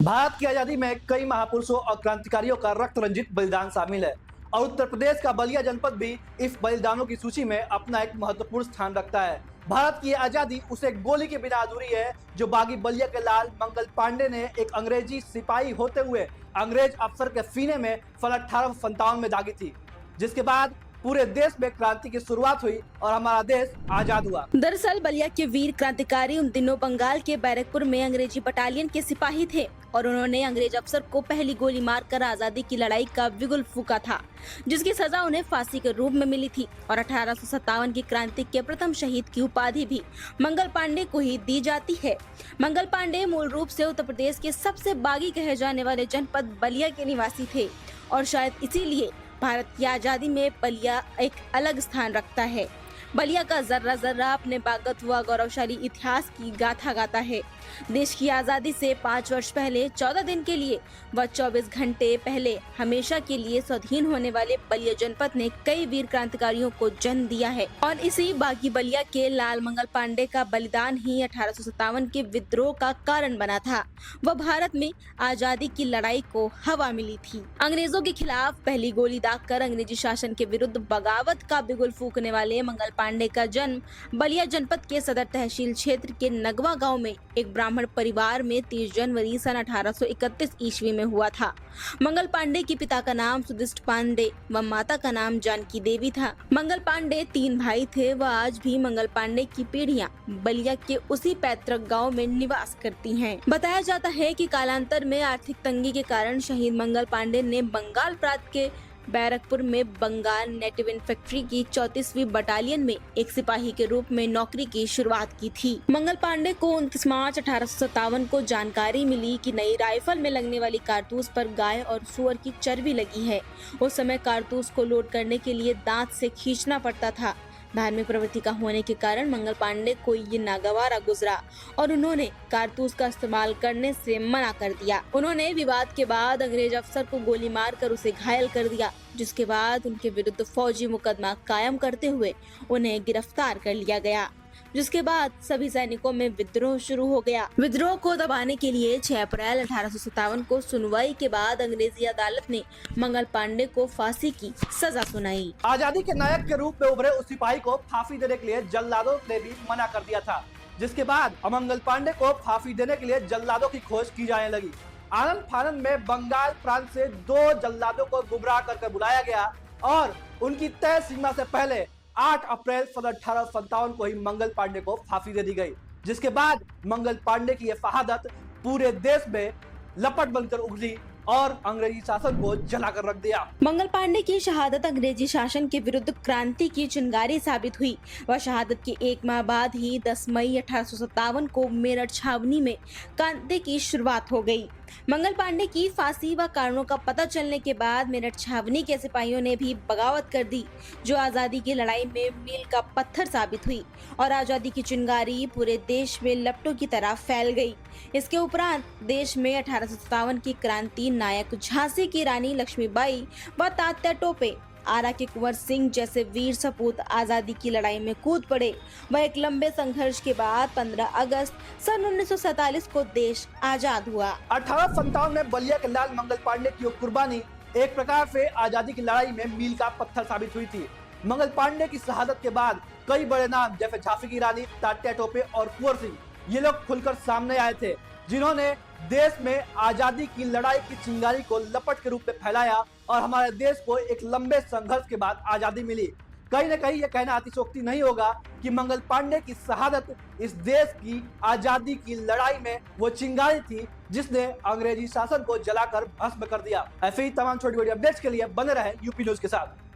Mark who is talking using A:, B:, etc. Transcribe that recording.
A: भारत की आजादी में कई महापुरुषों और क्रांतिकारियों का रक्त रंजित बलिदान शामिल है और उत्तर प्रदेश का बलिया जनपद भी इस बलिदानों की सूची में अपना एक महत्वपूर्ण स्थान रखता है। भारत की आजादी उसे गोली के बिना अधूरी है जो बागी बलिया के लाल मंगल पांडे ने एक अंग्रेजी सिपाही होते हुए अंग्रेज अफसर के सीने में सन 1857 में दागी थी, जिसके बाद पूरे देश में क्रांति की शुरुआत हुई और हमारा देश आजाद हुआ।
B: दरअसल बलिया के वीर क्रांतिकारी उन दिनों बंगाल के बैरकपुर में अंग्रेजी बटालियन के सिपाही थे और उन्होंने अंग्रेज अफसर को पहली गोली मारकर आजादी की लड़ाई का बिगुल फूका था, जिसकी सजा उन्हें फांसी के रूप में मिली थी और 1857 की क्रांति के प्रथम शहीद की उपाधि भी मंगल पांडे को ही दी जाती है। मंगल पांडे मूल रूप से उत्तर प्रदेश के सबसे बागी कहे जाने वाले जनपद बलिया के निवासी थे और शायद इसीलिए भारत की आजादी में बलिया एक अलग स्थान रखता है। बलिया का जर्रा जर्रा अपने बागत व गौरवशाली इतिहास की गाथा गाता है। देश की आजादी से 5 वर्ष पहले 14 दिन के लिए व 24 घंटे पहले हमेशा के लिए स्वाधीन होने वाले बलिया जनपद ने कई वीर क्रांतिकारियों को जन्म दिया है और इसी बागी बलिया के लाल मंगल पांडे का बलिदान ही 1857 के विद्रोह का कारण बना था। वह भारत में आजादी की लड़ाई को हवा मिली थी। अंग्रेजों के खिलाफ पहली गोली दागकर अंग्रेजी शासन के विरुद्ध बगावत का बिगुल फूकने वाले मंगल पांडे का जन्म बलिया जनपद के सदर तहसील क्षेत्र के नगवा गांव में एक ब्राह्मण परिवार में 30 जनवरी सन 1831 ईस्वी में हुआ था। मंगल पांडे के पिता का नाम सुदिष्ट पांडे व माता का नाम जानकी देवी था। मंगल पांडे 3 भाई थे व आज भी मंगल पांडे की पीढ़ियां बलिया के उसी पैतृक गांव में निवास करती हैं। बताया जाता है कि कालांतर में आर्थिक तंगी के कारण शहीद मंगल पांडे ने बंगाल प्रांत के बैरकपुर में बंगाल नेटिव इन्फेंट्री की 34वीं बटालियन में एक सिपाही के रूप में नौकरी की शुरुआत की थी। मंगल पांडे को 29 मार्च 1857 को जानकारी मिली कि नई राइफल में लगने वाली कारतूस पर गाय और सुअर की चर्बी लगी है। उस समय कारतूस को लोड करने के लिए दांत से खींचना पड़ता था। धार्मिक प्रवृत्ति का होने के कारण मंगल पांडे को ये नागवारा गुजरा और उन्होंने कारतूस का इस्तेमाल करने से मना कर दिया। उन्होंने विवाद के बाद अंग्रेज अफसर को गोली मारकर उसे घायल कर दिया, जिसके बाद उनके विरुद्ध फौजी मुकदमा कायम करते हुए उन्हें गिरफ्तार कर लिया गया, जिसके बाद सभी सैनिकों में विद्रोह शुरू हो गया। विद्रोह को दबाने के लिए 6 अप्रैल 1857 को सुनवाई के बाद अंग्रेजी अदालत ने मंगल पांडे को फांसी की सजा सुनाई।
A: आजादी के नायक के रूप में उभरे उस सिपाही को फांसी देने के लिए जल्लादों ने भी मना कर दिया था, जिसके बाद मंगल पांडे को फांसी देने के लिए जल्लादों की खोज की जाने लगी। आनंद फानंद में बंगाल प्रांत से 2 जल्लादों को गुमराह कर बुलाया गया और उनकी तय सीमा से पहले 8 अप्रैल सन 1857 को ही मंगल पांडे को फांसी दे दी गई, जिसके बाद मंगल पांडे की यह शहादत पूरे देश में लपट बनकर उभरी और अंग्रेजी शासन को जलाकर रख दिया।
B: मंगल पांडे की शहादत अंग्रेजी शासन के विरुद्ध क्रांति की चिंगारी साबित हुई। वह शहादत के 1 माह बाद ही 10 मई 1857 को मेरठ छावनी में क्रांति की शुरुआत हो गई। मंगल पांडे की फांसी व कारणों का पता चलने के बाद मेरठ छावनी के सिपाहियों ने भी बगावत कर दी, जो आजादी की लड़ाई में मील का पत्थर साबित हुई और आजादी की चिंगारी पूरे देश में लपटों की तरह फैल गई। इसके उपरांत देश में 1857 की क्रांति नायक झांसी की रानी लक्ष्मीबाई व तात्या टोपे, आरा के कुंवर सिंह जैसे वीर सपूत आजादी की लड़ाई में कूद पड़े। वह एक लंबे संघर्ष के बाद 15 अगस्त सन 1947 को देश आजाद हुआ।
A: 1857 में बलिया के लाल मंगल पांडे की कुर्बानी एक प्रकार से आजादी की लड़ाई में मील का पत्थर साबित हुई थी। मंगल पांडे की शहादत के बाद कई बड़े नाम जैसे झांसी की रानी, तात्या टोपे और कुंवर सिंह, ये लोग खुलकर सामने आए थे, जिन्होंने देश में आजादी की लड़ाई की चिंगारी को लपट के रूप में फैलाया और हमारे देश को एक लंबे संघर्ष के बाद आजादी मिली। कहीं न कहीं ये कहना अतिशयोक्ति नहीं होगा कि मंगल पांडे की शहादत इस देश की आजादी की लड़ाई में वो चिंगारी थी जिसने अंग्रेजी शासन को जलाकर भस्म कर दिया। ऐसे ही तमाम छोटी बड़ी अपडेट्स के लिए बने रहे यूपी न्यूज के साथ।